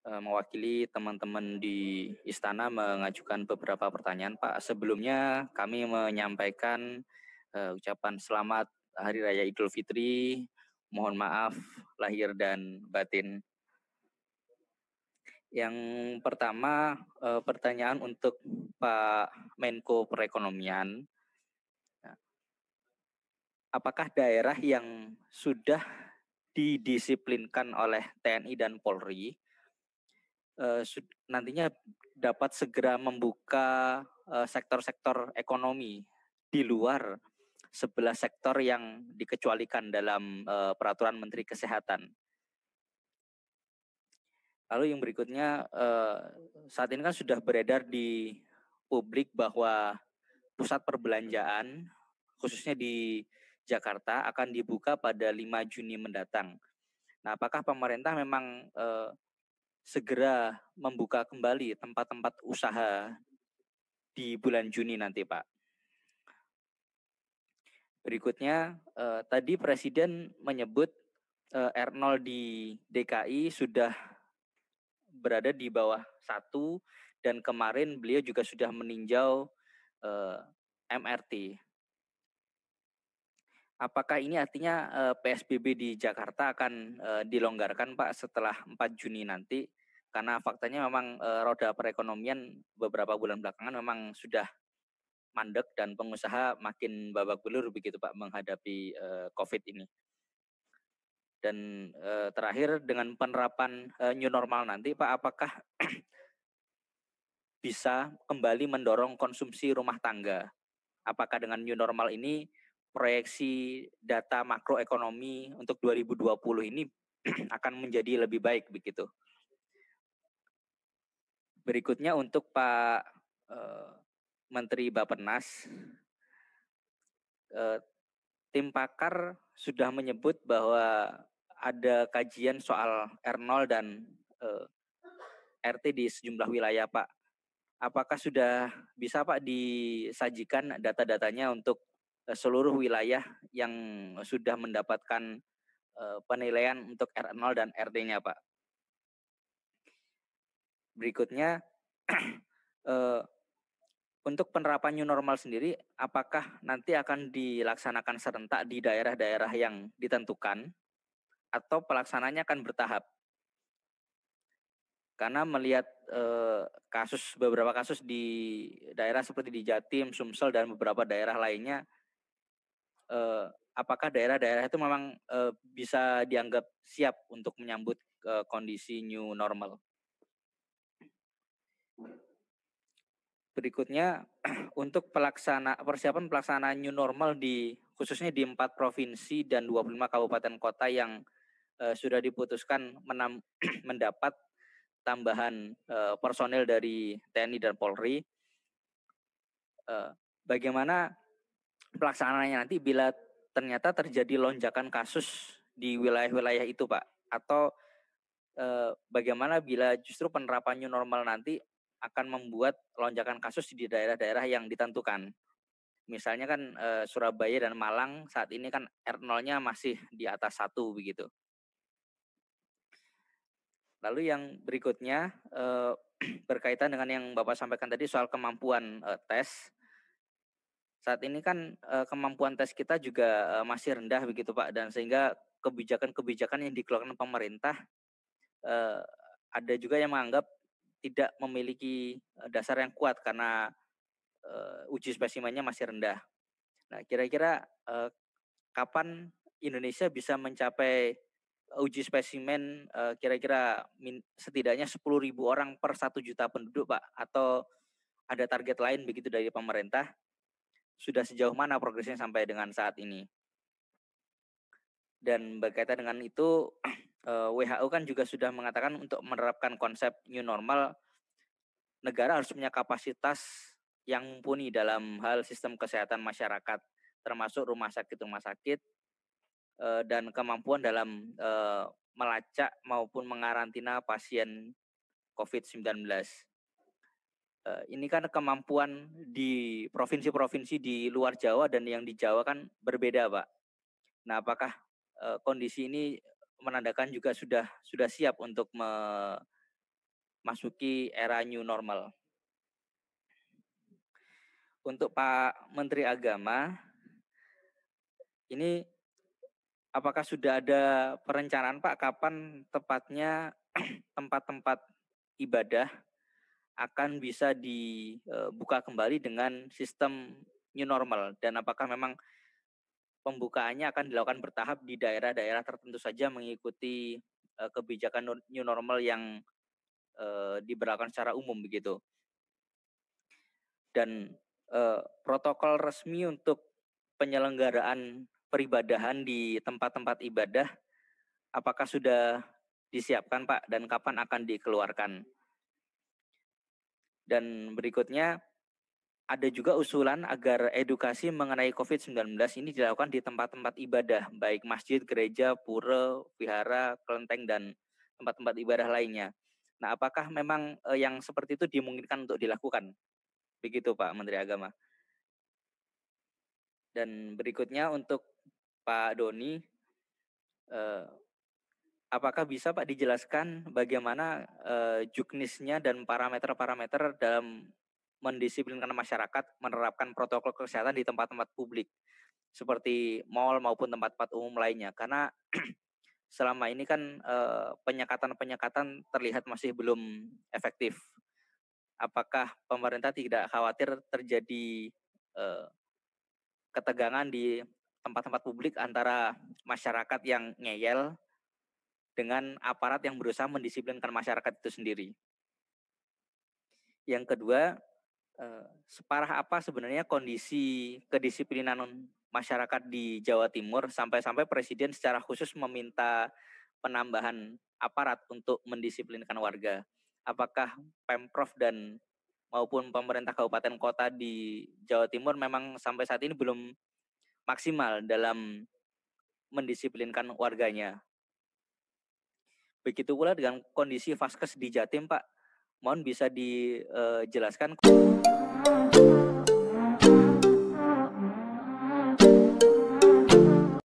mewakili teman-teman di istana mengajukan beberapa pertanyaan, Pak. Sebelumnya kami menyampaikan ucapan selamat Hari Raya Idul Fitri. Mohon maaf lahir dan batin. Yang pertama, pertanyaan untuk Pak Menko Perekonomian. Apakah daerah yang sudah didisiplinkan oleh TNI dan Polri nantinya dapat segera membuka sektor-sektor ekonomi di luar 11 sektor yang dikecualikan dalam peraturan Menteri Kesehatan. Lalu yang berikutnya, saat ini kan sudah beredar di publik bahwa pusat perbelanjaan khususnya di Jakarta akan dibuka pada 5 Juni mendatang. Nah, apakah pemerintah memang segera membuka kembali tempat-tempat usaha di bulan Juni nanti, Pak? Berikutnya, tadi Presiden menyebut R0 di DKI sudah berada di bawah 1 dan kemarin beliau juga sudah meninjau MRT. Apakah ini artinya PSBB di Jakarta akan dilonggarkan, Pak, setelah 4 Juni nanti? Karena faktanya memang roda perekonomian beberapa bulan belakangan memang sudah mandek dan pengusaha makin babak belur begitu, Pak, menghadapi COVID ini. Dan terakhir dengan penerapan new normal nanti, Pak, apakah bisa kembali mendorong konsumsi rumah tangga? Apakah dengan new normal ini proyeksi data makroekonomi untuk 2020 ini akan menjadi lebih baik begitu? Berikutnya untuk Pak Menteri Bappenas, tim pakar sudah menyebut bahwa ada kajian soal R0 dan RT di sejumlah wilayah, Pak. Apakah sudah bisa, Pak, disajikan data-datanya untuk seluruh wilayah yang sudah mendapatkan penilaian untuk R0 dan RT-nya, Pak? Berikutnya, untuk penerapan new normal sendiri, apakah nanti akan dilaksanakan serentak di daerah-daerah yang ditentukan atau pelaksananya akan bertahap? Karena melihat beberapa kasus di daerah seperti di Jatim, Sumsel, dan beberapa daerah lainnya, apakah daerah-daerah itu memang bisa dianggap siap untuk menyambut kondisi new normal? Berikutnya, untuk persiapan pelaksanaan new normal khususnya di 4 provinsi dan 25 kabupaten kota yang sudah diputuskan mendapat tambahan personil dari TNI dan Polri, bagaimana pelaksanaannya nanti bila ternyata terjadi lonjakan kasus di wilayah-wilayah itu, Pak? Atau bagaimana bila justru penerapan new normal nanti akan membuat lonjakan kasus di daerah-daerah yang ditentukan? Misalnya kan Surabaya dan Malang saat ini kan R0-nya masih di atas 1 begitu. Lalu yang berikutnya berkaitan dengan yang Bapak sampaikan tadi soal kemampuan tes. Saat ini kan kemampuan tes kita juga masih rendah begitu, Pak, dan sehingga kebijakan-kebijakan yang dikeluarkan pemerintah ada juga yang menganggap tidak memiliki dasar yang kuat karena uji spesimennya masih rendah. Nah, kira-kira kapan Indonesia bisa mencapai uji spesimen kira-kira setidaknya 10.000 orang per 1 juta penduduk, Pak? Atau ada target lain begitu dari pemerintah? Sudah sejauh mana progresnya sampai dengan saat ini? Dan berkaitan dengan itu, WHO kan juga sudah mengatakan untuk menerapkan konsep new normal, negara harus punya kapasitas yang mumpuni dalam hal sistem kesehatan masyarakat, termasuk rumah sakit, dan kemampuan dalam melacak maupun mengarantina pasien COVID-19. Ini kan kemampuan di provinsi-provinsi di luar Jawa dan yang di Jawa kan berbeda, Pak. Nah, apakah kondisi ini menandakan juga sudah siap untuk masuki era new normal. Untuk Pak Menteri Agama, ini apakah sudah ada perencanaan Pak kapan tepatnya tempat-tempat ibadah akan bisa dibuka kembali dengan sistem new normal, dan apakah memang pembukaannya akan dilakukan bertahap di daerah-daerah tertentu saja mengikuti kebijakan new normal yang diberlakukan secara umum begitu. Dan protokol resmi untuk penyelenggaraan peribadahan di tempat-tempat ibadah apakah sudah disiapkan Pak, dan kapan akan dikeluarkan? Dan berikutnya ada juga usulan agar edukasi mengenai COVID-19 ini dilakukan di tempat-tempat ibadah, baik masjid, gereja, pura, wihara, kelenteng, dan tempat-tempat ibadah lainnya. Nah, apakah memang yang seperti itu dimungkinkan untuk dilakukan? Begitu Pak Menteri Agama. Dan berikutnya untuk Pak Doni, apakah bisa Pak dijelaskan bagaimana juknisnya dan parameter-parameter dalam mendisiplinkan masyarakat menerapkan protokol kesehatan di tempat-tempat publik seperti mal maupun tempat-tempat umum lainnya? Karena selama ini kan penyekatan-penyekatan terlihat masih belum efektif. Apakah pemerintah tidak khawatir terjadi ketegangan di tempat-tempat publik antara masyarakat yang ngeyel dengan aparat yang berusaha mendisiplinkan masyarakat itu sendiri? Yang kedua, separah apa sebenarnya kondisi kedisiplinan masyarakat di Jawa Timur sampai-sampai Presiden secara khusus meminta penambahan aparat untuk mendisiplinkan warga? Apakah Pemprov dan maupun pemerintah kabupaten kota di Jawa Timur memang sampai saat ini belum maksimal dalam mendisiplinkan warganya? Begitu pula dengan kondisi Vaskes di Jatim Pak. Mohon bisa dijelaskan.